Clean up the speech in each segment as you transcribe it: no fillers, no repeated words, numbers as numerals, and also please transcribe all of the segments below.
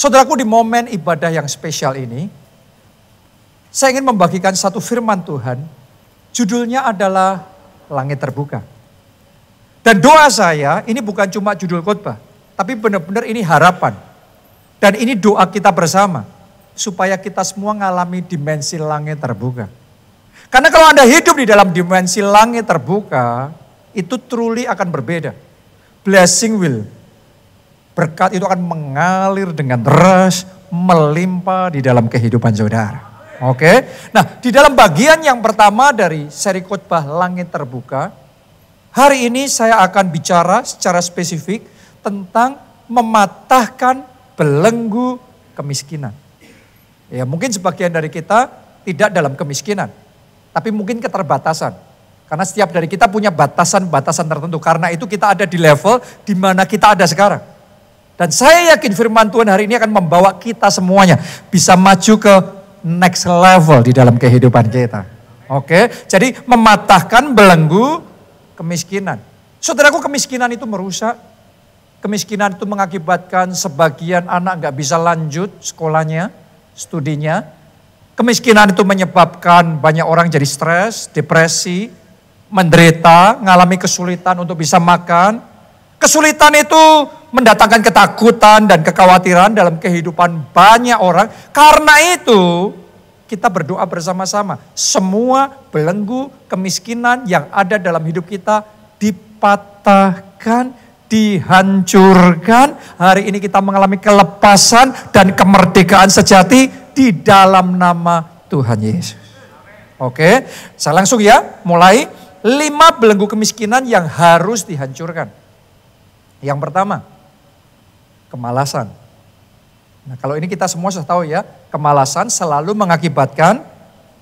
Saudaraku, di momen ibadah yang spesial ini, saya ingin membagikan satu firman Tuhan, judulnya adalah Langit Terbuka. Dan doa saya, ini bukan cuma judul khotbah, tapi benar-benar ini harapan. Dan ini doa kita bersama, supaya kita semua mengalami dimensi langit terbuka. Karena kalau Anda hidup di dalam dimensi langit terbuka, itu truly akan berbeda. Blessing will, berkat itu akan mengalir dengan deras, melimpah di dalam kehidupan saudara. Oke? Nah, di dalam bagian yang pertama dari seri khotbah Langit Terbuka, hari ini saya akan bicara secara spesifik tentang mematahkan belenggu kemiskinan. Ya, mungkin sebagian dari kita tidak dalam kemiskinan, tapi mungkin keterbatasan. Karena setiap dari kita punya batasan-batasan tertentu. Karena itu kita ada di level di mana kita ada sekarang. Dan saya yakin firman Tuhan hari ini akan membawa kita semuanya bisa maju ke next level di dalam kehidupan kita. Oke, jadi mematahkan belenggu kemiskinan. Saudaraku, kemiskinan itu merusak. Kemiskinan itu mengakibatkan sebagian anak gak bisa lanjut sekolahnya, studinya. Kemiskinan itu menyebabkan banyak orang jadi stres, depresi, menderita, mengalami kesulitan untuk bisa makan. Kesulitan itu mendatangkan ketakutan dan kekhawatiran dalam kehidupan banyak orang. Karena itu kita berdoa bersama-sama. Semua belenggu kemiskinan yang ada dalam hidup kita dipatahkan, dihancurkan. Hari ini kita mengalami kelepasan dan kemerdekaan sejati di dalam nama Tuhan Yesus. Oke, saya langsung ya, mulai 5 belenggu kemiskinan yang harus dihancurkan. Yang pertama, kemalasan. Nah, kalau ini kita semua sudah tahu ya, kemalasan selalu mengakibatkan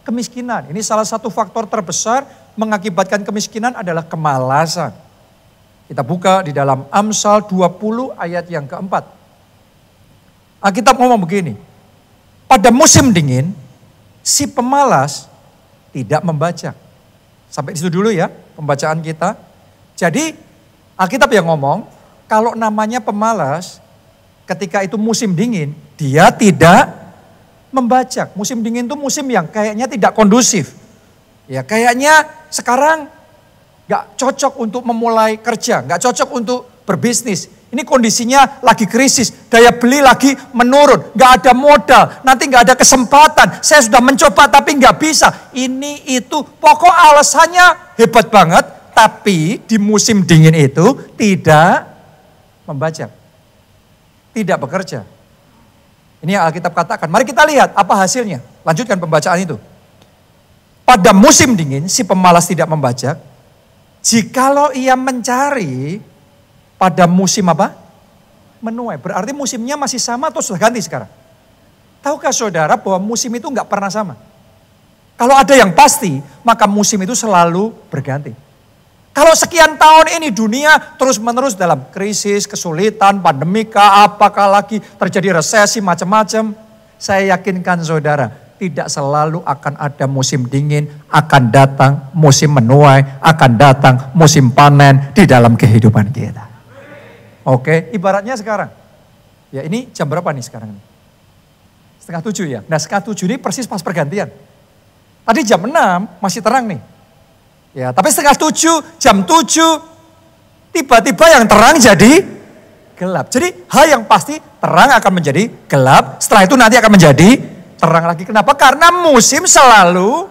kemiskinan. Ini salah satu faktor terbesar mengakibatkan kemiskinan adalah kemalasan. Kita buka di dalam Amsal 20 ayat yang keempat. Alkitab ngomong begini, pada musim dingin, si pemalas tidak membaca. Sampai di situ dulu ya pembacaan kita. Jadi Alkitab yang ngomong, kalau namanya pemalas, ketika itu musim dingin, dia tidak membaca. Musim dingin itu musim yang kayaknya tidak kondusif. Ya kayaknya sekarang gak cocok untuk memulai kerja, gak cocok untuk berbisnis. Ini kondisinya lagi krisis, daya beli lagi menurun, gak ada modal, nanti gak ada kesempatan. Saya sudah mencoba tapi gak bisa. Ini itu, pokok alasannya hebat banget, tapi di musim dingin itu tidak membaca, tidak bekerja. Ini yang Alkitab katakan. Mari kita lihat apa hasilnya. Lanjutkan pembacaan itu. Pada musim dingin si pemalas tidak membaca. Jikalau ia mencari pada musim apa? Menuai. Berarti musimnya masih sama atau sudah ganti sekarang? Tahukah saudara bahwa musim itu enggak pernah sama? Kalau ada yang pasti, maka musim itu selalu berganti. Kalau sekian tahun ini dunia terus menerus dalam krisis, kesulitan, pandemika, apakah lagi terjadi resesi macam-macam. Saya yakinkan saudara, tidak selalu akan ada musim dingin, akan datang musim menuai, akan datang musim panen di dalam kehidupan kita. Oke, ibaratnya sekarang. Ya ini jam berapa nih sekarang? 6:30 ya. Nah 6:30 ini persis pas pergantian. Tadi jam 6 masih terang nih. Ya, tapi 6:30, jam 7, tiba-tiba yang terang jadi gelap. Jadi hal yang pasti terang akan menjadi gelap, setelah itu nanti akan menjadi terang lagi. Kenapa? Karena musim selalu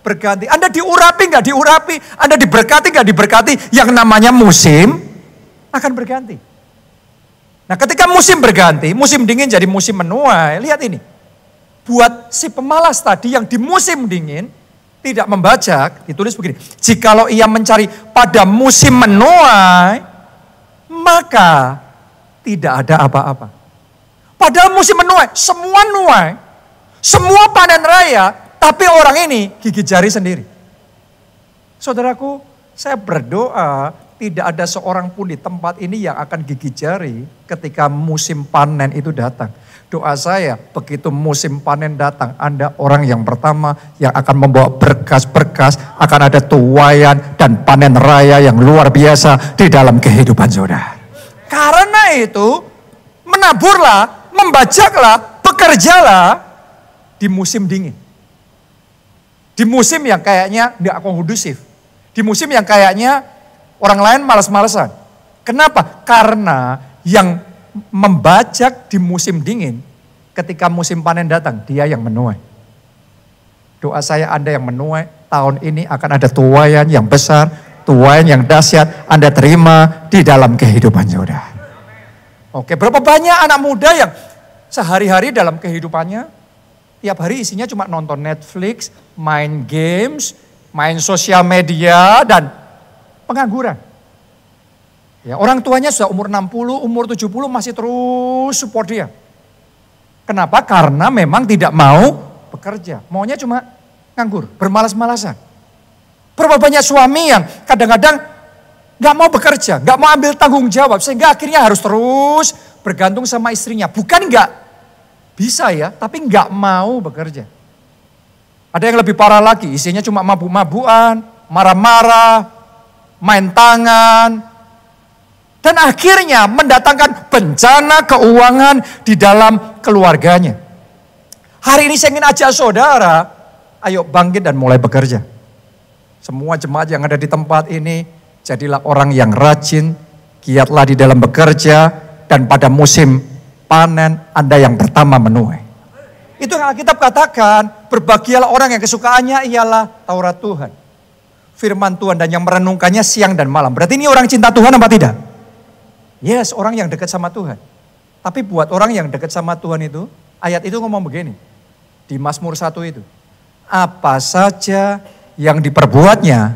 berganti. Anda diurapi nggak diurapi, Anda diberkati nggak diberkati, yang namanya musim akan berganti. Nah ketika musim berganti, musim dingin jadi musim menuai, lihat ini. Buat si pemalas tadi yang di musim dingin, tidak membaca, ditulis begini. Jikalau ia mencari pada musim menuai, maka tidak ada apa-apa. Padahal musim menuai, semua nuai, semua panen raya, tapi orang ini gigit jari sendiri. Saudaraku, saya berdoa tidak ada seorang pun di tempat ini yang akan gigit jari ketika musim panen itu datang. Doa saya, begitu musim panen datang, Anda orang yang pertama yang akan membawa berkas-berkas, akan ada tuaian dan panen raya yang luar biasa di dalam kehidupan saudara. Karena itu, menaburlah Membajaklah, bekerjalah di musim dingin. Di musim yang kayaknya tidak kondusif. Di musim yang kayaknya orang lain malas-malesan. Kenapa? Karena yang membajak di musim dingin, ketika musim panen datang, dia yang menuai. Doa saya Anda yang menuai, tahun ini akan ada tuaian yang besar, tuaian yang dahsyat, Anda terima di dalam kehidupan saudara. Oke, berapa banyak anak muda yang sehari-hari dalam kehidupannya, tiap hari isinya cuma nonton Netflix, main games, main sosial media, dan pengangguran. Ya, orang tuanya sudah umur 60, umur 70 masih terus support dia. Kenapa? Karena memang tidak mau bekerja. Maunya cuma nganggur, bermalas-malasan. Berapa banyak suami yang kadang-kadang gak mau bekerja, gak mau ambil tanggung jawab. Sehingga akhirnya harus terus bergantung sama istrinya. Bukan gak bisa ya, tapi nggak mau bekerja. Ada yang lebih parah lagi, isinya cuma mabuk-mabukan, marah-marah, main tangan. Dan akhirnya mendatangkan bencana keuangan di dalam keluarganya. Hari ini saya ingin ajak saudara, ayo bangkit dan mulai bekerja. Semua jemaat yang ada di tempat ini, jadilah orang yang rajin, giatlah di dalam bekerja, dan pada musim panen Anda yang pertama menuai. Itu yang Alkitab katakan, berbahagialah orang yang kesukaannya ialah Taurat Tuhan. Firman Tuhan dan yang merenungkannya siang dan malam. Berarti ini orang cinta Tuhan apa tidak? Yes, orang yang dekat sama Tuhan. Tapi buat orang yang dekat sama Tuhan itu, ayat itu ngomong begini. Di Mazmur 1 itu. Apa saja yang diperbuatnya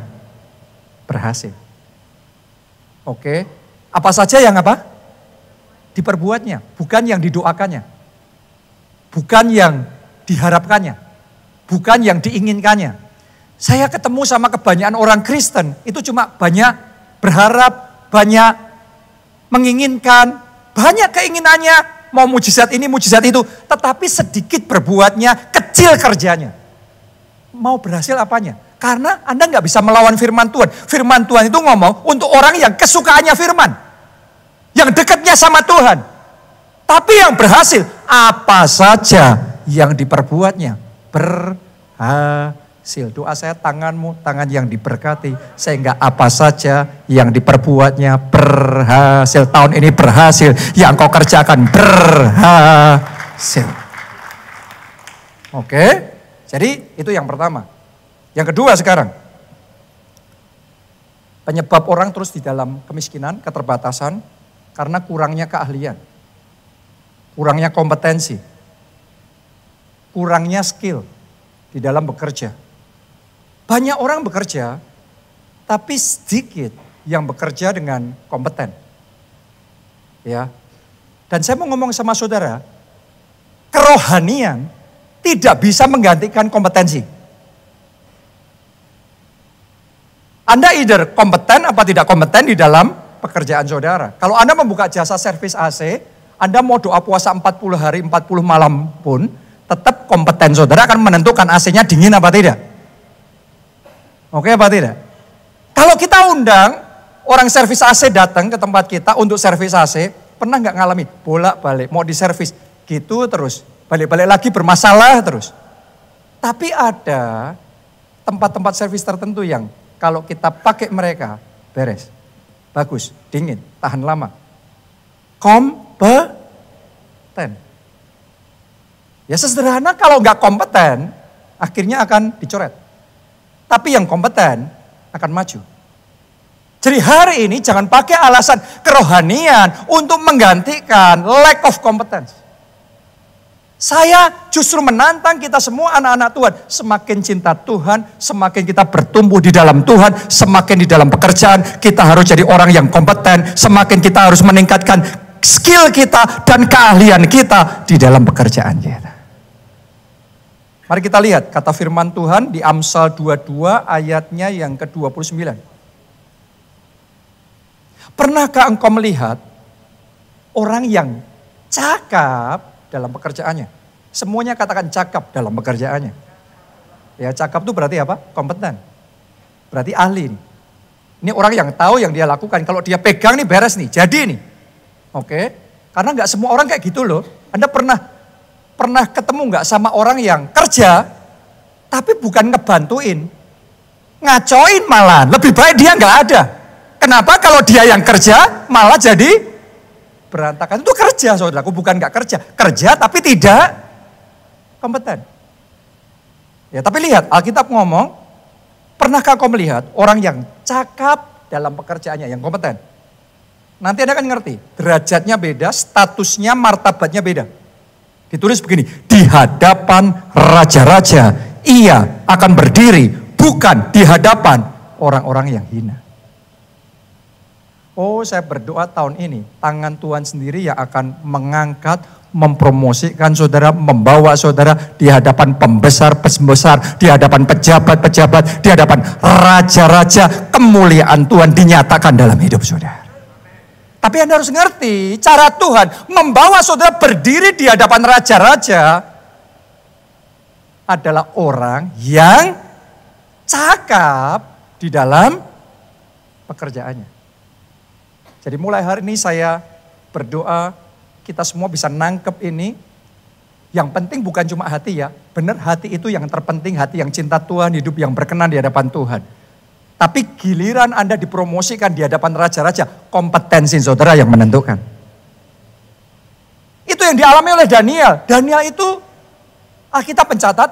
berhasil. Oke. Apa saja yang apa? Diperbuatnya, bukan yang didoakannya. Bukan yang diharapkannya. Bukan yang diinginkannya. Saya ketemu sama kebanyakan orang Kristen, itu cuma banyak berharap, banyak menginginkan, banyak keinginannya, mau mujizat ini, mujizat itu. Tetapi sedikit berbuatnya, kecil kerjanya. Mau berhasil apanya? Karena Anda nggak bisa melawan firman Tuhan. Firman Tuhan itu ngomong untuk orang yang kesukaannya firman. Yang dekatnya sama Tuhan. Tapi yang berhasil, apa saja yang diperbuatnya berhasil. Doa saya tanganmu, tangan yang diberkati. Sehingga apa saja yang diperbuatnya berhasil. Tahun ini berhasil, yang kau kerjakan berhasil. Oke, jadi itu yang pertama. Yang kedua sekarang. Penyebab orang terus di dalam kemiskinan, keterbatasan. Karena kurangnya keahlian, kurangnya kompetensi, kurangnya skill di dalam bekerja. Banyak orang bekerja, tapi sedikit yang bekerja dengan kompeten. Ya, dan saya mau ngomong sama saudara, kerohanian tidak bisa menggantikan kompetensi. Anda either kompeten apa tidak kompeten di dalam pekerjaan saudara. Kalau Anda membuka jasa servis AC, Anda mau doa puasa 40 hari, 40 malam pun, tetap kompeten saudara akan menentukan AC-nya dingin apa tidak. Oke apa tidak? Kalau kita undang orang servis AC datang ke tempat kita untuk servis AC, pernah nggak ngalami bolak-balik mau diservis gitu terus, balik-balik lagi bermasalah terus. Tapi ada tempat-tempat servis tertentu yang kalau kita pakai mereka beres. Bagus, dingin, tahan lama. Kompeten. Ya sesederhana kalau nggak kompeten, akhirnya akan dicoret. Tapi yang kompeten akan maju. Jadi hari ini jangan pakai alasan kerohanian untuk menggantikan lack of competence. Saya justru menantang kita semua anak-anak Tuhan. Semakin cinta Tuhan, semakin kita bertumbuh di dalam Tuhan, semakin di dalam pekerjaan, kita harus jadi orang yang kompeten. Semakin kita harus meningkatkan skill kita dan keahlian kita di dalam pekerjaan kita. Mari kita lihat kata firman Tuhan di Amsal 22 ayatnya yang ke-29. Pernahkah engkau melihat orang yang cakap dalam pekerjaannya? Semuanya katakan cakap dalam pekerjaannya. Ya cakap itu berarti apa? Kompeten. Berarti ahli nih. Ini orang yang tahu yang dia lakukan. Kalau dia pegang nih beres nih, jadi nih. Oke. Karena nggak semua orang kayak gitu loh. Anda pernah ketemu nggak sama orang yang kerja, tapi bukan ngebantuin, ngacoin malah. Lebih baik dia nggak ada. Kenapa? Kalau dia yang kerja malah jadi berantakan. Itu kerja saudaraku, bukan nggak kerja. Kerja tapi tidak kompeten. Ya, tapi lihat Alkitab ngomong, pernahkah kau melihat orang yang cakap dalam pekerjaannya, yang kompeten? Nanti Anda akan ngerti, derajatnya beda, statusnya, martabatnya beda. Ditulis begini, di hadapan raja-raja ia akan berdiri, bukan di hadapan orang-orang yang hina. Oh, saya berdoa tahun ini, tangan Tuhan sendiri yang akan mengangkat, mempromosikan saudara, membawa saudara di hadapan pembesar-pembesar, di hadapan pejabat-pejabat, di hadapan raja-raja, kemuliaan Tuhan dinyatakan dalam hidup saudara. Tapi Anda harus ngerti, cara Tuhan membawa saudara berdiri di hadapan raja-raja adalah orang yang cakap di dalam pekerjaannya. Jadi mulai hari ini saya berdoa, kita semua bisa nangkep ini. Yang penting bukan cuma hati ya, benar hati itu yang terpenting, hati yang cinta Tuhan, hidup yang berkenan di hadapan Tuhan. Tapi giliran Anda dipromosikan di hadapan raja-raja, kompetensi saudara yang menentukan. Itu yang dialami oleh Daniel. Daniel itu, Alkitab mencatat,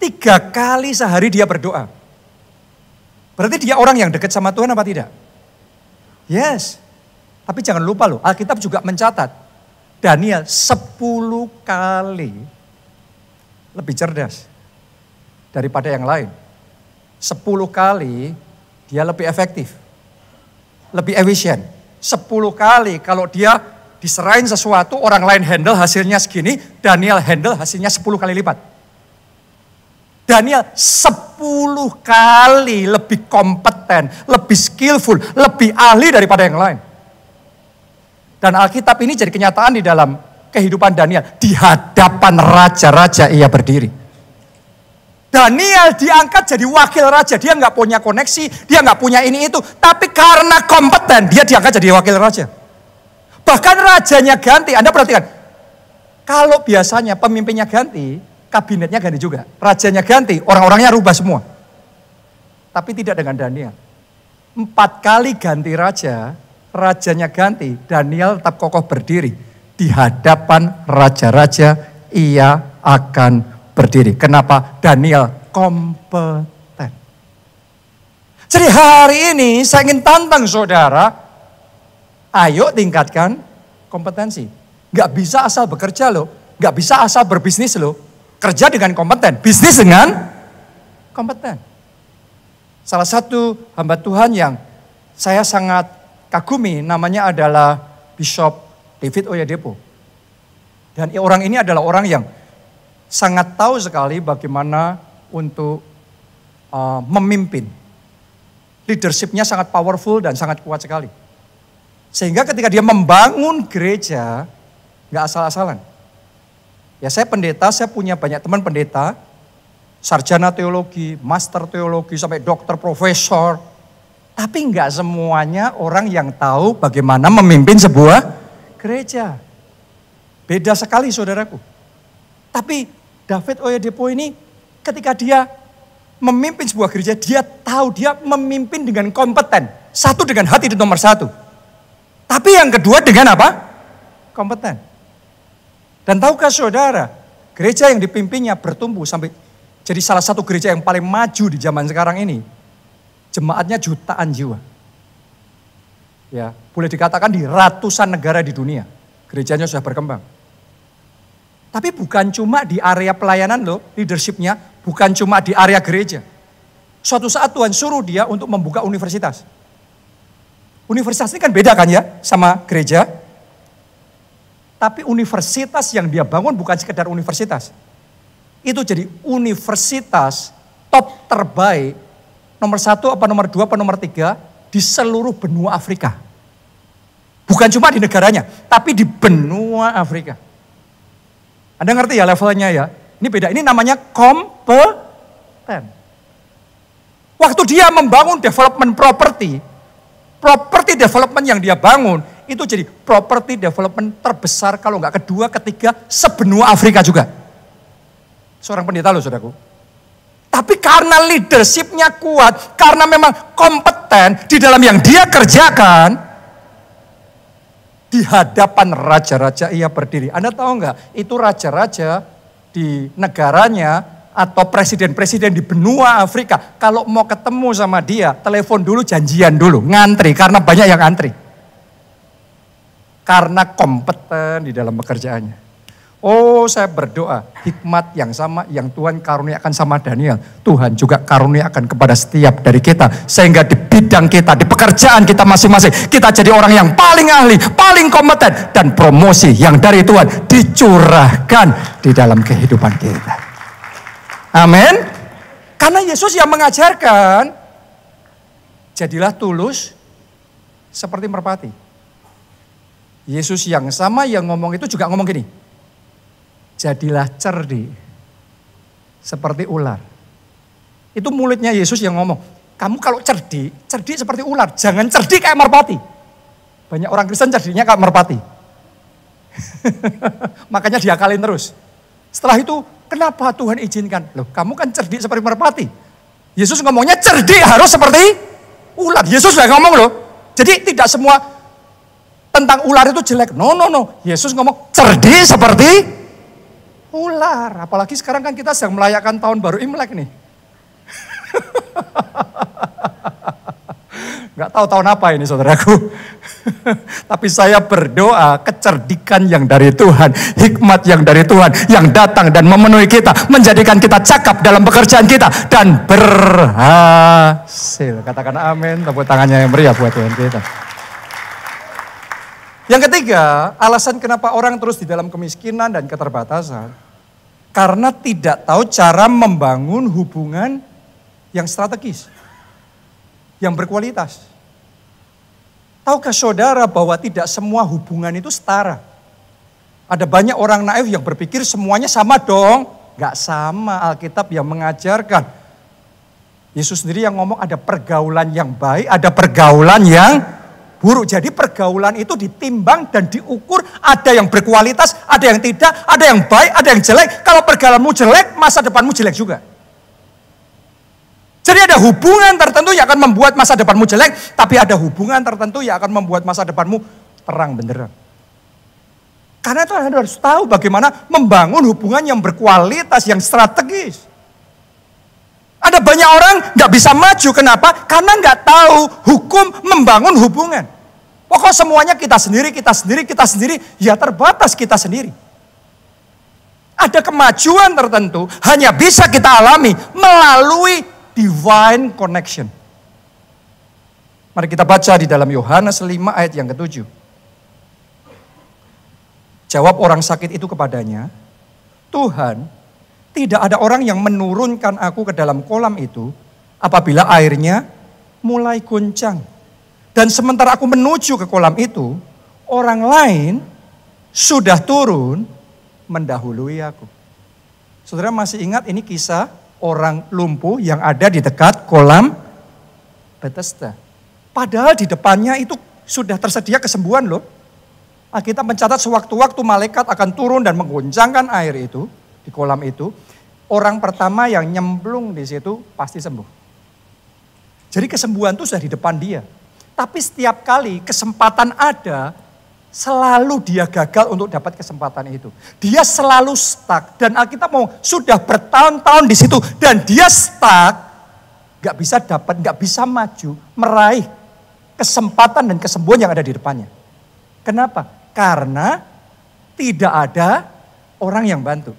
3 kali sehari dia berdoa. Berarti dia orang yang dekat sama Tuhan apa tidak? Yes. Tapi jangan lupa loh, Alkitab juga mencatat, Daniel 10 kali lebih cerdas daripada yang lain. 10 kali dia lebih efektif, lebih efisien. 10 kali kalau dia diserahin sesuatu, orang lain handle hasilnya segini, Daniel handle hasilnya 10 kali lipat. Daniel 10 kali lebih kompeten, lebih skillful, lebih ahli daripada yang lain. Dan Alkitab ini jadi kenyataan di dalam kehidupan Daniel. Di hadapan raja-raja ia berdiri. Daniel diangkat jadi wakil raja. Dia nggak punya koneksi, dia nggak punya ini itu. Tapi karena kompeten, dia diangkat jadi wakil raja. Bahkan rajanya ganti. Anda perhatikan, kalau biasanya pemimpinnya ganti, kabinetnya ganti juga. Rajanya ganti, orang-orangnya rubah semua. Tapi tidak dengan Daniel. 4 kali ganti raja, rajanya ganti, Daniel tetap kokoh berdiri. Di hadapan raja-raja ia akan berdiri. Kenapa? Daniel kompeten. Jadi hari ini saya ingin tantang saudara, ayo tingkatkan kompetensi. Gak bisa asal bekerja loh, gak bisa asal berbisnis loh. Kerja dengan kompeten, bisnis dengan kompeten. Salah satu hamba Tuhan yang saya sangat kagumi namanya adalah Bishop David Oyedepo. Dan orang ini adalah orang yang sangat tahu sekali bagaimana untuk memimpin. Leadership-nya sangat powerful dan sangat kuat sekali. Sehingga ketika dia membangun gereja, gak asal-asalan. Ya saya pendeta, saya punya banyak teman pendeta, sarjana teologi, master teologi, sampai dokter, profesor. Tapi enggak semuanya orang yang tahu bagaimana memimpin sebuah gereja. Beda sekali saudaraku. Tapi David Oyedepo ini ketika dia memimpin sebuah gereja, dia tahu dia memimpin dengan kompeten. Satu dengan hati itu nomor 1. Tapi yang kedua dengan apa? Kompeten. Dan tahukah saudara, gereja yang dipimpinnya bertumbuh sampai jadi salah satu gereja yang paling maju di zaman sekarang ini. Jemaatnya jutaan jiwa. Ya, boleh dikatakan di ratusan negara di dunia. Gerejanya sudah berkembang. Tapi bukan cuma di area pelayanan loh, leadership-nya bukan cuma di area gereja. Suatu saat Tuhan suruh dia untuk membuka universitas. Universitas ini kan beda kan ya sama gereja. Tapi universitas yang dia bangun bukan sekedar universitas. Itu jadi universitas top terbaik, nomor 1 apa nomor 2 apa nomor 3 di seluruh benua Afrika. Bukan cuma di negaranya, tapi di benua Afrika. Anda ngerti ya levelnya ya? Ini beda, ini namanya kompeten. Waktu dia membangun development property development yang dia bangun, itu jadi property development terbesar kalau nggak kedua, ketiga, sebenua Afrika juga. Seorang pendeta loh saudaraku. Tapi karena leadershipnya kuat, karena memang kompeten di dalam yang dia kerjakan, di hadapan raja-raja ia berdiri. Anda tahu nggak, itu raja-raja di negaranya, atau presiden-presiden di benua Afrika, kalau mau ketemu sama dia, telepon dulu, janjian dulu, ngantri, karena banyak yang antri. Karena kompeten di dalam pekerjaannya. Oh, saya berdoa, hikmat yang sama yang Tuhan karuniakan sama Daniel, Tuhan juga karuniakan kepada setiap dari kita. Sehingga di bidang kita, di pekerjaan kita masing-masing, kita jadi orang yang paling ahli, paling kompeten, dan promosi yang dari Tuhan dicurahkan di dalam kehidupan kita. Amin. Karena Yesus yang mengajarkan, jadilah tulus seperti merpati. Yesus yang sama yang ngomong itu juga ngomong gini, jadilah cerdik seperti ular. Itu mulutnya Yesus yang ngomong, kamu kalau cerdik seperti ular, jangan cerdik kayak merpati. Banyak orang Kristen cerdiknya kayak merpati. Makanya diakalin terus. Setelah itu, kenapa Tuhan izinkan? Loh, kamu kan cerdik seperti merpati. Yesus ngomongnya cerdik harus seperti ular. Yesus udah ngomong loh. Jadi tidak semua tentang ular itu jelek. No. Yesus ngomong cerdik seperti ular. Apalagi sekarang kan kita sedang merayakan tahun baru Imlek nih. Nggak tahu tahun apa ini saudaraku. Tapi saya berdoa kecerdikan yang dari Tuhan, hikmat yang dari Tuhan, yang datang dan memenuhi kita, menjadikan kita cakap dalam pekerjaan kita, dan berhasil. Katakan amin, tepuk tangannya yang meriah buat Tuhan kita. Yang ketiga, alasan kenapa orang terus di dalam kemiskinan dan keterbatasan, karena tidak tahu cara membangun hubungan yang strategis, yang berkualitas. Tahukah saudara bahwa tidak semua hubungan itu setara? Ada banyak orang naif yang berpikir semuanya sama dong. Gak sama, Alkitab yang mengajarkan. Yesus sendiri yang ngomong ada pergaulan yang baik, ada pergaulan yang buruk. Jadi pergaulan itu ditimbang dan diukur, ada yang berkualitas, ada yang tidak, ada yang baik, ada yang jelek. Kalau pergaulanmu jelek, masa depanmu jelek juga. Jadi ada hubungan tertentu yang akan membuat masa depanmu jelek, tapi ada hubungan tertentu yang akan membuat masa depanmu terang benderang. Karena itu Anda harus tahu bagaimana membangun hubungan yang berkualitas, yang strategis. Ada banyak orang nggak bisa maju, kenapa? Karena nggak tahu hukum membangun hubungan. Pokok semuanya kita sendiri, ya terbatas kita sendiri. Ada kemajuan tertentu hanya bisa kita alami melalui divine connection. Mari kita baca di dalam Yohanes 5 ayat yang ke-7. Jawab orang sakit itu kepadanya, Tuhan, tidak ada orang yang menurunkan aku ke dalam kolam itu apabila airnya mulai goncang. Dan sementara aku menuju ke kolam itu, orang lain sudah turun mendahului aku. Saudara masih ingat ini kisah orang lumpuh yang ada di dekat kolam Bethesda. Padahal di depannya itu sudah tersedia kesembuhan loh. Kita mencatat sewaktu-waktu malaikat akan turun dan menggoncangkan air itu di kolam itu. Orang pertama yang nyemplung di situ pasti sembuh. Jadi kesembuhan itu sudah di depan dia. Tapi setiap kali kesempatan ada, selalu dia gagal untuk dapat kesempatan itu. Dia selalu stuck dan Alkitab mau sudah bertahun-tahun di situ dan dia stuck, nggak bisa dapat, nggak bisa maju, meraih kesempatan dan kesembuhan yang ada di depannya. Kenapa? Karena tidak ada orang yang bantu.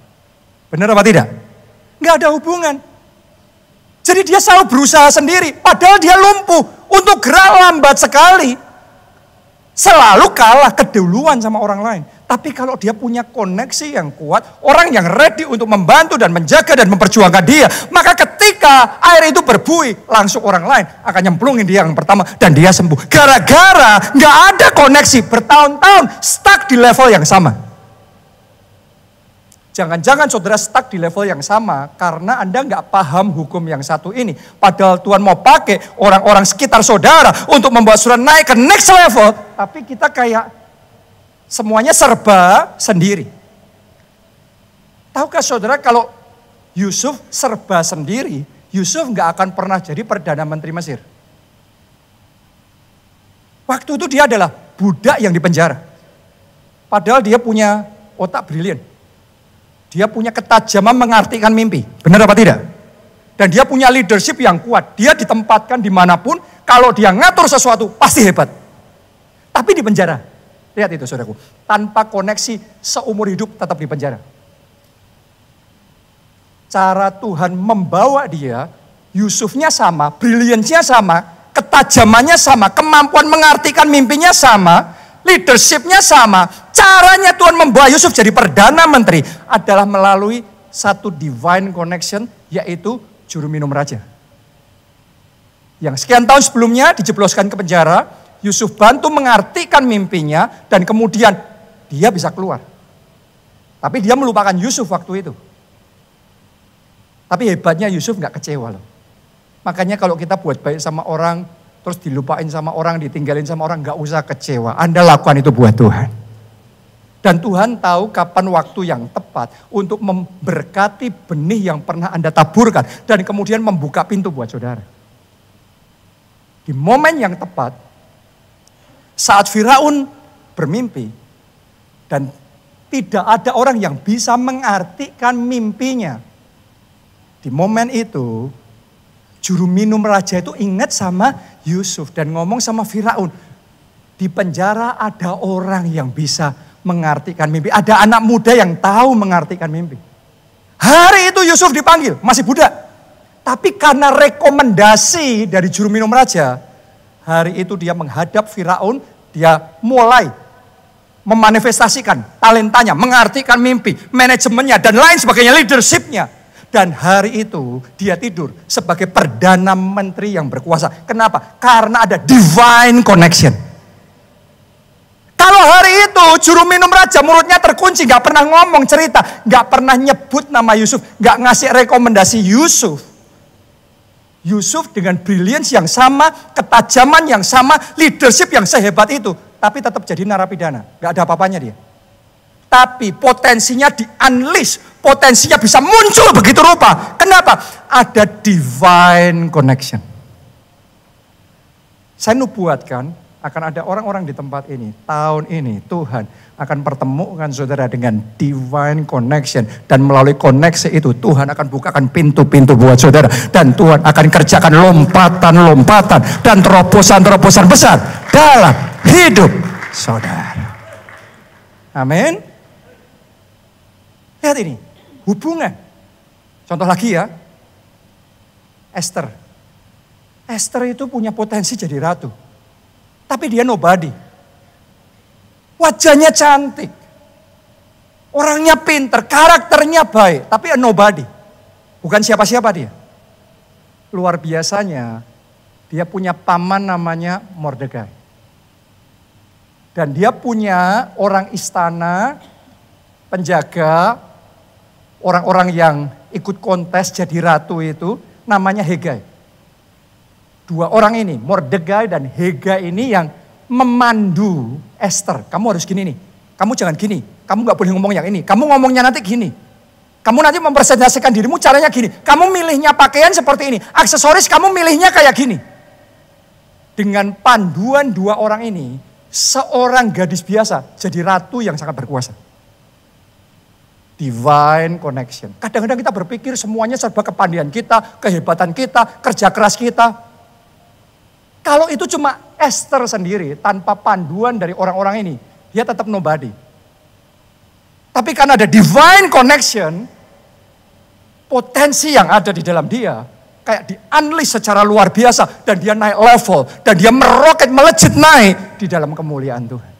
Benar apa tidak? Nggak ada hubungan. Jadi dia selalu berusaha sendiri, padahal dia lumpuh, untuk gerak lambat sekali. Selalu kalah keduluan sama orang lain. Tapi kalau dia punya koneksi yang kuat, orang yang ready untuk membantu dan menjaga dan memperjuangkan dia, maka ketika air itu berbuih, langsung orang lain akan nyemplungin dia yang pertama dan dia sembuh. Gara-gara nggak ada koneksi bertahun-tahun stuck di level yang sama. Jangan-jangan saudara stuck di level yang sama karena Anda nggak paham hukum yang satu ini. Padahal Tuhan mau pakai orang-orang sekitar saudara untuk membawa saudara naik ke next level. Tapi kita kayak semuanya serba sendiri. Tahukah saudara kalau Yusuf serba sendiri, Yusuf nggak akan pernah jadi Perdana Menteri Mesir. Waktu itu dia adalah budak yang dipenjara. Padahal dia punya otak brilian. Dia punya ketajaman mengartikan mimpi. Benar apa tidak? Dan dia punya leadership yang kuat. Dia ditempatkan dimanapun, kalau dia ngatur sesuatu pasti hebat. Tapi di penjara. Lihat itu saudaraku. Tanpa koneksi seumur hidup tetap di penjara. Cara Tuhan membawa dia, Yusufnya sama, briliansinya sama, ketajamannya sama, kemampuan mengartikan mimpinya sama, leadershipnya sama. Caranya Tuhan membawa Yusuf jadi Perdana Menteri adalah melalui satu divine connection, yaitu juru minum raja. Yang sekian tahun sebelumnya dijebloskan ke penjara, Yusuf bantu mengartikan mimpinya dan kemudian dia bisa keluar. Tapi dia melupakan Yusuf waktu itu. Tapi hebatnya Yusuf gak kecewa loh. Makanya kalau kita buat baik sama orang, terus dilupain sama orang, ditinggalin sama orang, gak usah kecewa. Anda lakukan itu buat Tuhan. Dan Tuhan tahu kapan waktu yang tepat untuk memberkati benih yang pernah Anda taburkan. Dan kemudian membuka pintu buat saudara. Di momen yang tepat, saat Firaun bermimpi, dan tidak ada orang yang bisa mengartikan mimpinya. Di momen itu, juru minum raja itu ingat sama Yusuf dan ngomong sama Firaun, di penjara ada orang yang bisa mengartikan mimpi. Ada anak muda yang tahu mengartikan mimpi. Hari itu Yusuf dipanggil, masih budak. Tapi karena rekomendasi dari juru minum raja, hari itu dia menghadap Firaun, dia mulai memanifestasikan talentanya, mengartikan mimpi, manajemennya, dan lain sebagainya, leadershipnya. Dan hari itu dia tidur sebagai Perdana Menteri yang berkuasa. Kenapa? Karena ada divine connection. Kalau hari itu juru minum raja mulutnya terkunci, gak pernah ngomong cerita, gak pernah nyebut nama Yusuf, gak ngasih rekomendasi Yusuf. Yusuf dengan brilliance yang sama, ketajaman yang sama, leadership yang sehebat itu. Tapi tetap jadi narapidana, gak ada apa-apanya dia. Tapi potensinya di-unleash, potensinya bisa muncul begitu rupa. Kenapa? Ada divine connection. Saya nubuatkan, akan ada orang-orang di tempat ini, tahun ini Tuhan akan pertemukan saudara dengan divine connection. Dan melalui koneksi itu Tuhan akan bukakan pintu-pintu buat saudara. Dan Tuhan akan kerjakan lompatan-lompatan dan terobosan-terobosan besar dalam hidup saudara. Amin. Lihat ini, hubungan. Contoh lagi ya, Esther. Esther itu punya potensi jadi ratu. Tapi dia nobody. Wajahnya cantik. Orangnya pinter, karakternya baik. Tapi nobody. Bukan siapa-siapa dia. Luar biasanya, dia punya paman namanya Mordekai. Dan dia punya orang istana, penjaga, orang-orang yang ikut kontes jadi ratu itu, namanya Hegai. Dua orang ini, Mordekai dan Hegai ini yang memandu Esther. Kamu harus gini nih, kamu jangan gini, kamu gak boleh ngomong yang ini, kamu ngomongnya nanti gini. Kamu nanti mempresentasikan dirimu caranya gini, kamu milihnya pakaian seperti ini, aksesoris kamu milihnya kayak gini. Dengan panduan dua orang ini, seorang gadis biasa jadi ratu yang sangat berkuasa. Divine connection. Kadang-kadang kita berpikir semuanya serba kepandaian kita, kehebatan kita, kerja keras kita. Kalau itu cuma Esther sendiri, tanpa panduan dari orang-orang ini, dia tetap nobody. Tapi karena ada divine connection, potensi yang ada di dalam dia, kayak di-unleash secara luar biasa, dan dia naik level, dan dia meroket, melejit naik di dalam kemuliaan Tuhan.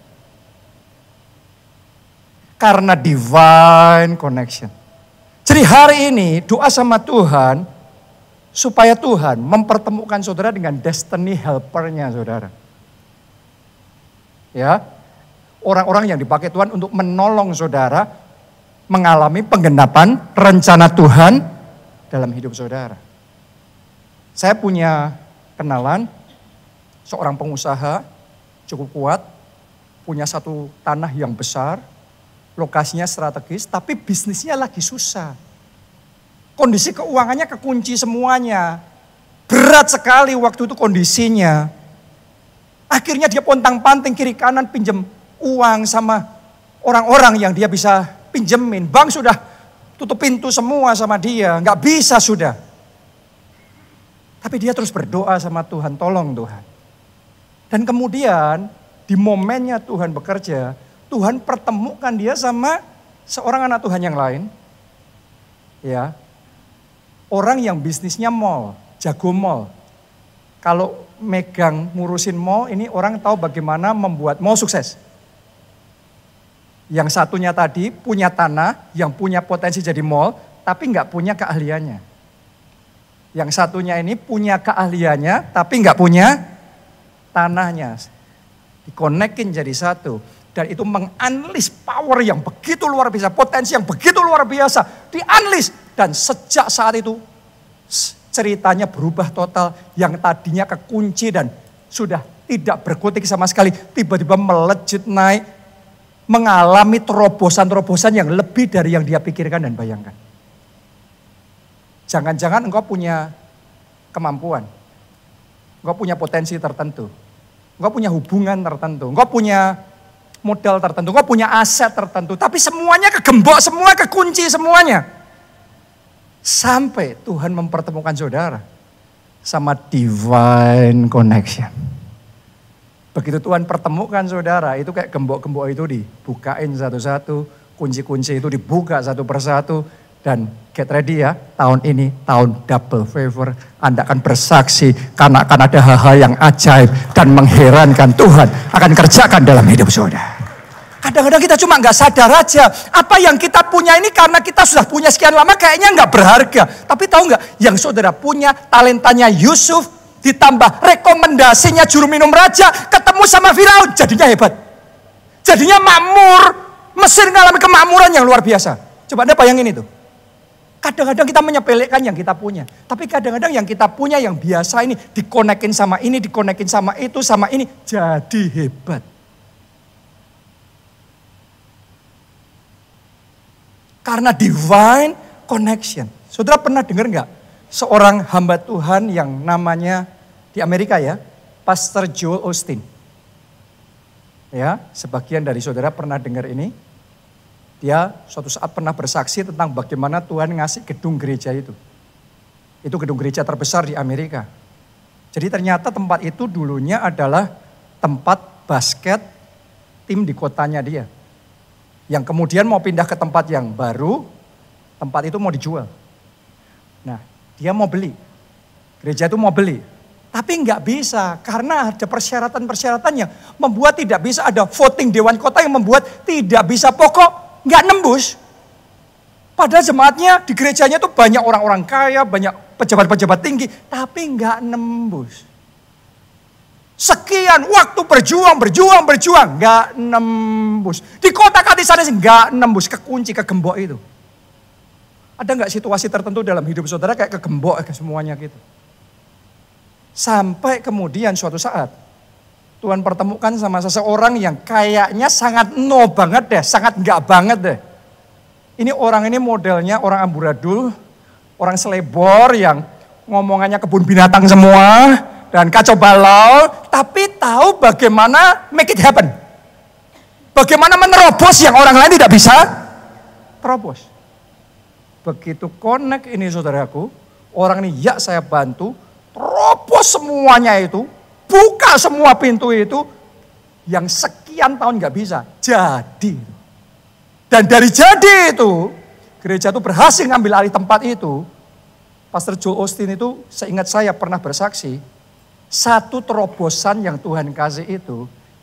Karena divine connection. Jadi hari ini doa sama Tuhan, supaya Tuhan mempertemukan saudara dengan destiny helper-nya saudara. Ya, orang-orang yang dipakai Tuhan untuk menolong saudara mengalami penggenapan rencana Tuhan dalam hidup saudara. Saya punya kenalan seorang pengusaha cukup kuat, punya satu tanah yang besar, lokasinya strategis, tapi bisnisnya lagi susah. Kondisi keuangannya kekunci semuanya. Berat sekali waktu itu kondisinya. Akhirnya dia pontang-panting kiri kanan pinjam uang sama orang-orang yang dia bisa pinjemin. Bank sudah tutup pintu semua sama dia, nggak bisa sudah. Tapi dia terus berdoa sama Tuhan, tolong Tuhan. Dan kemudian di momennya Tuhan bekerja, Tuhan pertemukan dia sama seorang anak Tuhan yang lain. Ya, orang yang bisnisnya mall, jago mall. Kalau megang ngurusin mall, ini orang tahu bagaimana membuat mall sukses. Yang satunya tadi punya tanah yang punya potensi jadi mall, tapi nggak punya keahliannya. Yang satunya ini punya keahliannya, tapi nggak punya tanahnya. Dikonekin jadi satu. Dan itu mengunleash power yang begitu luar biasa, potensi yang begitu luar biasa. Di-unleash. Dan sejak saat itu ceritanya berubah total. Yang tadinya kekunci dan sudah tidak berkutik sama sekali. Tiba-tiba melejit naik. Mengalami terobosan-terobosan yang lebih dari yang dia pikirkan dan bayangkan. Jangan-jangan engkau punya kemampuan. Engkau punya potensi tertentu. Engkau punya hubungan tertentu. Engkau punya modal tertentu. Engkau punya aset tertentu. Tapi semuanya kegembok, semua kekunci semuanya. Sampai Tuhan mempertemukan saudara sama divine connection. Begitu Tuhan pertemukan saudara, itu kayak gembok-gembok itu dibukain satu-satu, kunci-kunci itu dibuka satu persatu. Dan get ready ya, tahun ini tahun double favor. Anda akan bersaksi karena akan ada hal-hal yang ajaib dan mengherankan Tuhan akan kerjakan dalam hidup saudara. Kadang-kadang kita cuma nggak sadar aja, apa yang kita punya ini karena kita sudah punya sekian lama kayaknya nggak berharga. Tapi tahu nggak, yang saudara punya talentanya Yusuf, ditambah rekomendasinya juru minum raja, ketemu sama Firaun, jadinya hebat. Jadinya makmur, Mesir mengalami kemakmuran yang luar biasa. Coba Anda bayangin itu. Kadang-kadang kita menyepelekan yang kita punya. Tapi kadang-kadang yang kita punya yang biasa ini, dikonekin sama ini, dikonekin sama itu, sama ini, jadi hebat. Karena divine connection. Saudara pernah dengar nggak? Seorang hamba Tuhan yang namanya di Amerika ya, Pastor Joel Osteen. Ya, sebagian dari saudara pernah dengar ini. Dia suatu saat pernah bersaksi tentang bagaimana Tuhan ngasih gedung gereja itu. Itu gedung gereja terbesar di Amerika. Jadi ternyata tempat itu dulunya adalah tempat basket tim di kotanya dia. Yang kemudian mau pindah ke tempat yang baru, tempat itu mau dijual. Nah, dia mau beli. Gereja itu mau beli. Tapi nggak bisa karena ada persyaratan-persyaratan yang membuat tidak bisa, ada voting Dewan Kota yang membuat tidak bisa, pokok nggak nembus. Padahal jemaatnya di gerejanya tuh banyak orang-orang kaya, banyak pejabat-pejabat tinggi, tapi nggak nembus. Sekian waktu berjuang, nggak nembus. Di kota Katisanes nggak nembus, kekunci, kegembok itu. Ada nggak situasi tertentu dalam hidup saudara kayak kegembok semuanya gitu? Sampai kemudian suatu saat Tuhan pertemukan sama seseorang yang kayaknya sangat no banget deh, sangat enggak banget deh. Ini orang ini modelnya orang amburadul, orang selebor yang ngomongannya kebun binatang semua dan kacau balau, tapi tahu bagaimana make it happen. Bagaimana menerobos yang orang lain tidak bisa terobos. Begitu connect ini saudaraku, orang ini ya saya bantu, terobos semuanya itu. Buka semua pintu itu yang sekian tahun gak bisa. Jadi. Dan dari jadi itu, gereja itu berhasil ngambil alih tempat itu. Pastor Joel Osteen itu seingat saya pernah bersaksi. Satu terobosan yang Tuhan kasih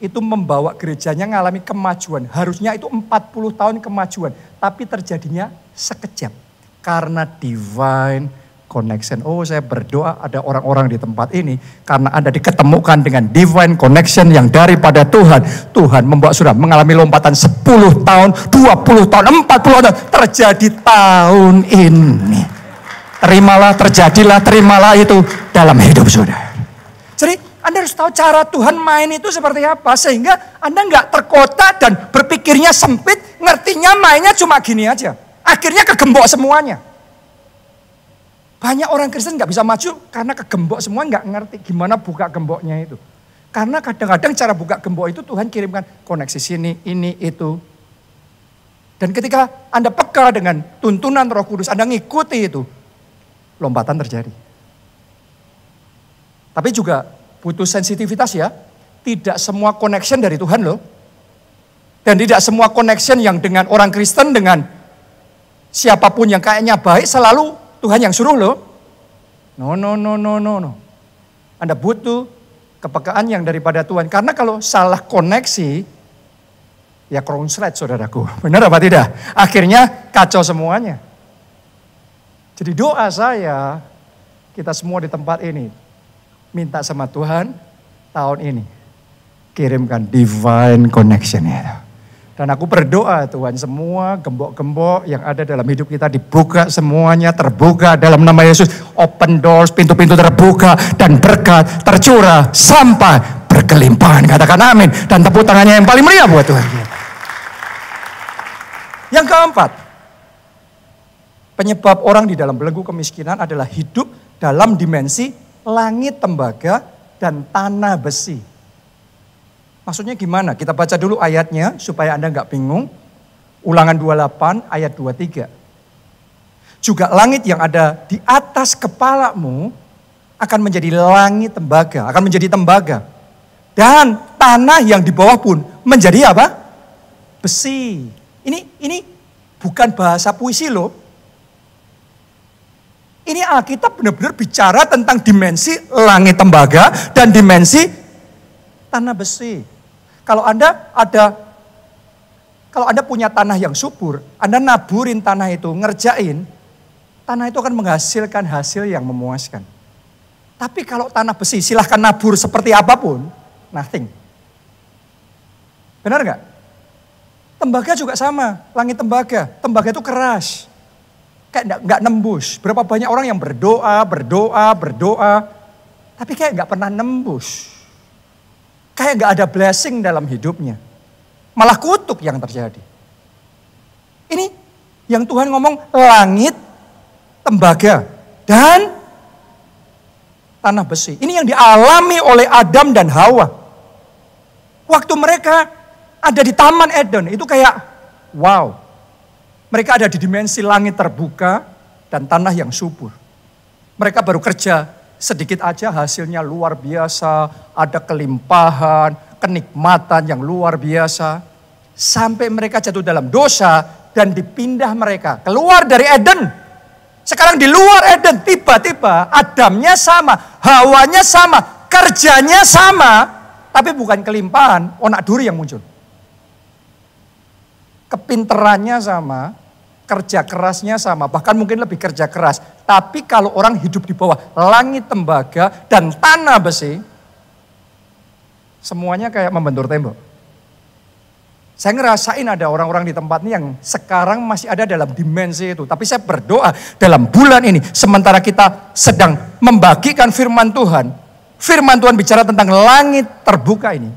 itu membawa gerejanya ngalami kemajuan. Harusnya itu 40 tahun kemajuan. Tapi terjadinya sekejap. Karena divine connection. Oh, saya berdoa ada orang-orang di tempat ini karena Anda diketemukan dengan divine connection yang daripada Tuhan. Tuhan membawa saudara mengalami lompatan 10 tahun, 20 tahun, 40 tahun. Terjadi tahun ini. Terimalah, terjadilah, terimalah itu dalam hidup saudara. Jadi Anda harus tahu cara Tuhan main itu seperti apa. Sehingga Anda nggak terkotak dan berpikirnya sempit, ngertinya mainnya cuma gini aja. Akhirnya kegembok semuanya. Banyak orang Kristen nggak bisa maju karena kegembok semua, nggak ngerti gimana buka gemboknya itu. Karena kadang-kadang cara buka gembok itu Tuhan kirimkan koneksi sini, ini, itu. Dan ketika Anda peka dengan tuntunan Roh Kudus, Anda ngikuti itu, lompatan terjadi. Tapi juga butuh sensitivitas ya. Tidak semua connection dari Tuhan loh. Dan tidak semua connection yang dengan orang Kristen, dengan siapapun yang kayaknya baik selalu Tuhan yang suruh loh. No. Anda butuh kepekaan yang daripada Tuhan. Karena kalau salah koneksi, ya konslet saudaraku. Benar apa tidak? Akhirnya kacau semuanya. Jadi doa saya, kita semua di tempat ini, minta sama Tuhan tahun ini. Kirimkan divine connection itu. Dan aku berdoa Tuhan semua gembok-gembok yang ada dalam hidup kita dibuka semuanya, terbuka dalam nama Yesus. Open doors, pintu-pintu terbuka dan berkat tercurah sampai berkelimpahan. Katakan amin. Dan tepuk tangannya yang paling meriah buat Tuhan. Yang keempat, penyebab orang di dalam belenggu kemiskinan adalah hidup dalam dimensi langit tembaga dan tanah besi. Maksudnya gimana? Kita baca dulu ayatnya supaya Anda nggak bingung. Ulangan 28 ayat 23. Juga langit yang ada di atas kepalamu akan menjadi langit tembaga, akan menjadi tembaga. Dan tanah yang di bawah pun menjadi apa? Besi. Ini bukan bahasa puisi loh. Ini Alkitab benar-benar bicara tentang dimensi langit tembaga dan dimensi tanah besi. Kalau Anda punya tanah yang subur, Anda naburin tanah itu, ngerjain, tanah itu akan menghasilkan hasil yang memuaskan. Tapi kalau tanah besi, silahkan nabur seperti apapun, nothing. Benar nggak? Tembaga juga sama, langit tembaga. Tembaga itu keras, kayak nggak nembus. Berapa banyak orang yang berdoa, tapi kayak nggak pernah nembus. Kayak gak ada blessing dalam hidupnya. Malah kutuk yang terjadi. Ini yang Tuhan ngomong langit, tembaga, dan tanah besi. Ini yang dialami oleh Adam dan Hawa. Waktu mereka ada di Taman Eden, itu kayak wow. Mereka ada di dimensi langit terbuka dan tanah yang subur. Mereka baru kerja sedikit aja hasilnya luar biasa, ada kelimpahan, kenikmatan yang luar biasa. Sampai mereka jatuh dalam dosa dan dipindah mereka keluar dari Eden. Sekarang di luar Eden, tiba-tiba Adamnya sama, Hawanya sama, kerjanya sama, tapi bukan kelimpahan, onak duri yang muncul. Kepinterannya sama, kerja kerasnya sama, bahkan mungkin lebih kerja keras. Tapi kalau orang hidup di bawah langit tembaga dan tanah besi, semuanya kayak membentur tembok. Saya ngerasain ada orang-orang di tempat ini yang sekarang masih ada dalam dimensi itu. Tapi saya berdoa dalam bulan ini, sementara kita sedang membagikan firman Tuhan bicara tentang langit terbuka ini.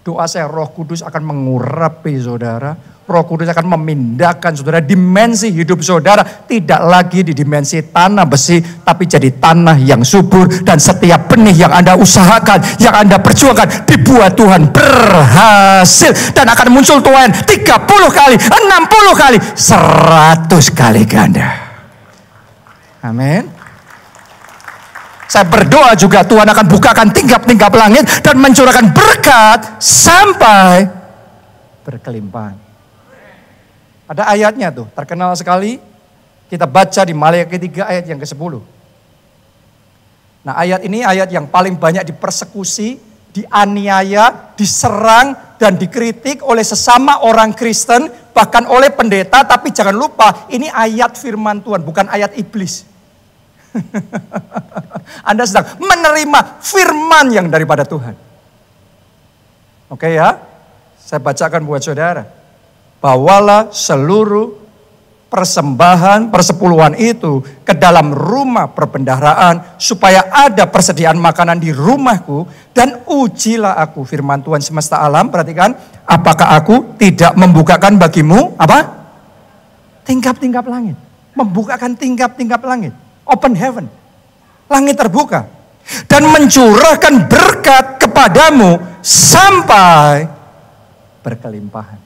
Doa saya Roh Kudus akan mengurapi saudara. Roh Kudus akan memindahkan saudara dimensi hidup saudara. Tidak lagi di dimensi tanah besi. Tapi jadi tanah yang subur. Dan setiap benih yang Anda usahakan, yang Anda perjuangkan, dibuat Tuhan berhasil. Dan akan muncul tuayan 30 kali, 60 kali, 100 kali ganda. Amin. Saya berdoa juga Tuhan akan bukakan tingkap-tingkap langit dan mencurahkan berkat sampai berkelimpahan. Ada ayatnya tuh, terkenal sekali. Kita baca di Maleakhi 3 ayat yang ke-10. Nah, ayat ini ayat yang paling banyak dipersekusi, dianiaya, diserang dan dikritik oleh sesama orang Kristen, bahkan oleh pendeta. Tapi jangan lupa, ini ayat firman Tuhan, bukan ayat iblis. Anda sedang menerima firman yang daripada Tuhan. Oke ya, saya bacakan buat saudara. Bawalah seluruh persembahan persepuluhan itu ke dalam rumah perbendaharaan supaya ada persediaan makanan di rumahku dan ujilah aku, firman Tuhan semesta alam. Perhatikan, apakah aku tidak membukakan bagimu apa? Tingkap-tingkap langit. Membukakan tingkap-tingkap langit. Open heaven. Langit terbuka. Dan mencurahkan berkat kepadamu sampai berkelimpahan.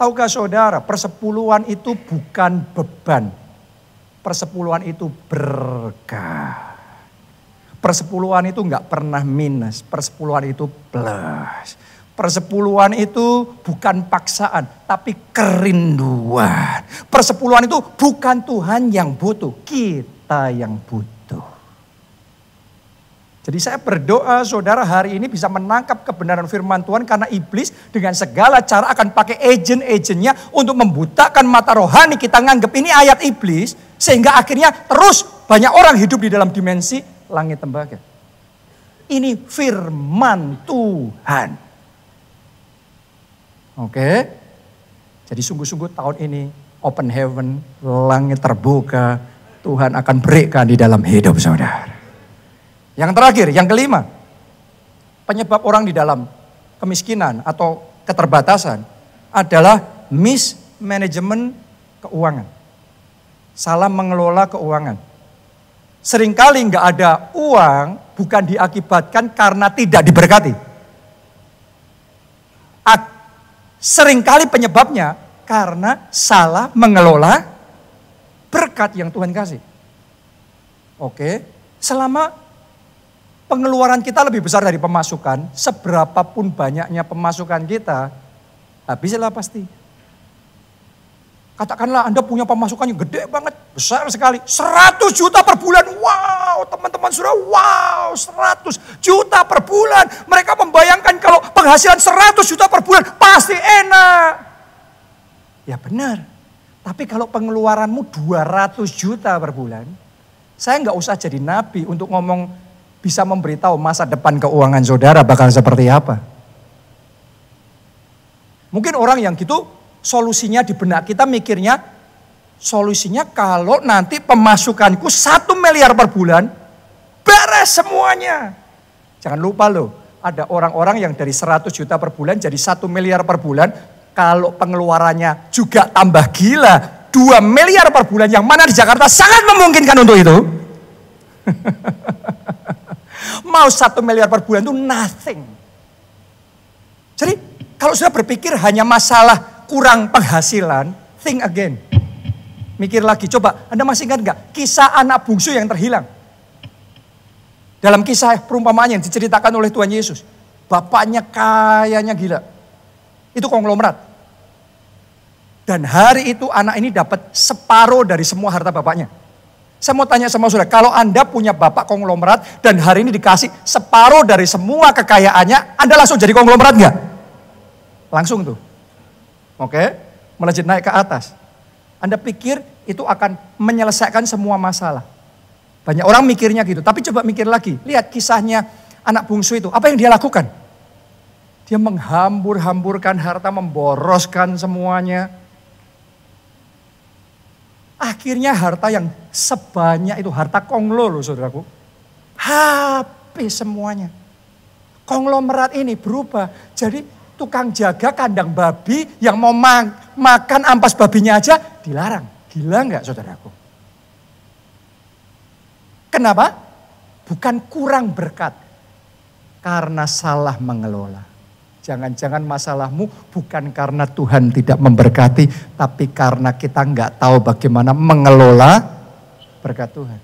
Tahukah saudara, persepuluhan itu bukan beban. Persepuluhan itu berkah. Persepuluhan itu enggak pernah minus. Persepuluhan itu plus. Persepuluhan itu bukan paksaan, tapi kerinduan. Persepuluhan itu bukan Tuhan yang butuh, kita yang butuh. Jadi saya berdoa saudara hari ini bisa menangkap kebenaran firman Tuhan, karena iblis dengan segala cara akan pakai agent-agentnya untuk membutakan mata rohani kita, nganggap ini ayat iblis, sehingga akhirnya terus banyak orang hidup di dalam dimensi langit tembaga. Ini firman Tuhan. Oke, jadi sungguh-sungguh tahun ini open heaven, langit terbuka, Tuhan akan berikan di dalam hidup saudara. Yang terakhir, yang kelima, penyebab orang di dalam kemiskinan atau keterbatasan adalah mismanagement keuangan. Salah mengelola keuangan. Seringkali nggak ada uang bukan diakibatkan karena tidak diberkati. Seringkali penyebabnya karena salah mengelola berkat yang Tuhan kasih. Oke, selama pengeluaran kita lebih besar dari pemasukan, seberapapun banyaknya pemasukan kita, habislah pasti. Katakanlah Anda punya pemasukan yang gede banget, besar sekali, 100 juta per bulan. Wow, teman-teman saudara, wow, 100 juta per bulan. Mereka membayangkan kalau penghasilan 100 juta per bulan pasti enak. Ya benar, tapi kalau pengeluaranmu 200 juta per bulan, saya nggak usah jadi nabi untuk ngomong bisa memberitahu masa depan keuangan saudara bakal seperti apa. Mungkin orang yang gitu solusinya di benak kita mikirnya, solusinya kalau nanti pemasukanku 1 miliar per bulan, beres semuanya. Jangan lupa loh, ada orang-orang yang dari 100 juta per bulan jadi 1 miliar per bulan, kalau pengeluarannya juga tambah gila, 2 miliar per bulan, yang mana di Jakarta sangat memungkinkan untuk itu. Mau 1 miliar per bulan itu nothing. Jadi kalau sudah berpikir hanya masalah kurang penghasilan, think again. Mikir lagi, coba Anda masih ingat gak kisah anak bungsu yang terhilang? Dalam kisah perumpamaan yang diceritakan oleh Tuhan Yesus. Bapaknya kayanya gila. Itu konglomerat. Dan hari itu anak ini dapat separuh dari semua harta bapaknya. Saya mau tanya sama saudara, kalau Anda punya bapak konglomerat dan hari ini dikasih separuh dari semua kekayaannya, Anda langsung jadi konglomerat nggak? Langsung tuh. Oke, melejit naik ke atas. Anda pikir itu akan menyelesaikan semua masalah. Banyak orang mikirnya gitu, tapi coba mikir lagi. Lihat kisahnya anak bungsu itu, apa yang dia lakukan? Dia menghambur-hamburkan harta, memboroskan semuanya. Akhirnya harta yang sebanyak itu, harta konglo loh saudaraku, habis semuanya. Konglomerat ini berubah jadi tukang jaga kandang babi, yang mau makan ampas babinya aja dilarang. Gila nggak saudaraku? Kenapa? Bukan kurang berkat, karena salah mengelola. Jangan-jangan masalahmu bukan karena Tuhan tidak memberkati, tapi karena kita nggak tahu bagaimana mengelola berkat Tuhan.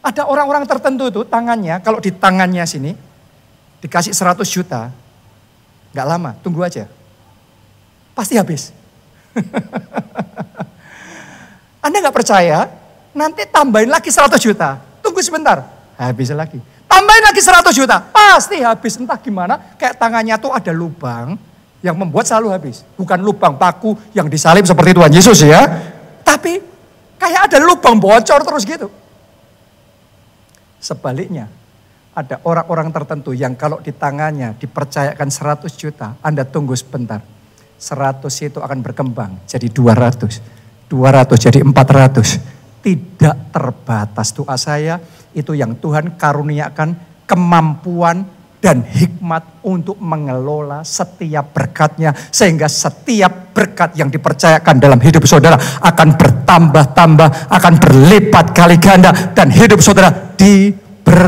Ada orang-orang tertentu itu tangannya, kalau di tangannya sini dikasih 100 juta, nggak lama, tunggu aja. Pasti habis. Anda nggak percaya, nanti tambahin lagi 100 juta, tunggu sebentar, habis lagi. Tambahin lagi 100 juta, pasti habis. Entah gimana, kayak tangannya tuh ada lubang yang membuat selalu habis. Bukan lubang paku yang disalib seperti Tuhan Yesus ya. Tapi kayak ada lubang bocor terus gitu. Sebaliknya, ada orang-orang tertentu yang kalau di tangannya dipercayakan 100 juta, Anda tunggu sebentar. 100 itu akan berkembang jadi 200. 200 jadi 400. Tidak terbatas. Doa saya itu yang Tuhan karuniakan kemampuan dan hikmat untuk mengelola setiap berkatnya. Sehingga setiap berkat yang dipercayakan dalam hidup saudara akan bertambah-tambah, akan berlipat kali ganda. Dan hidup saudara diberkati.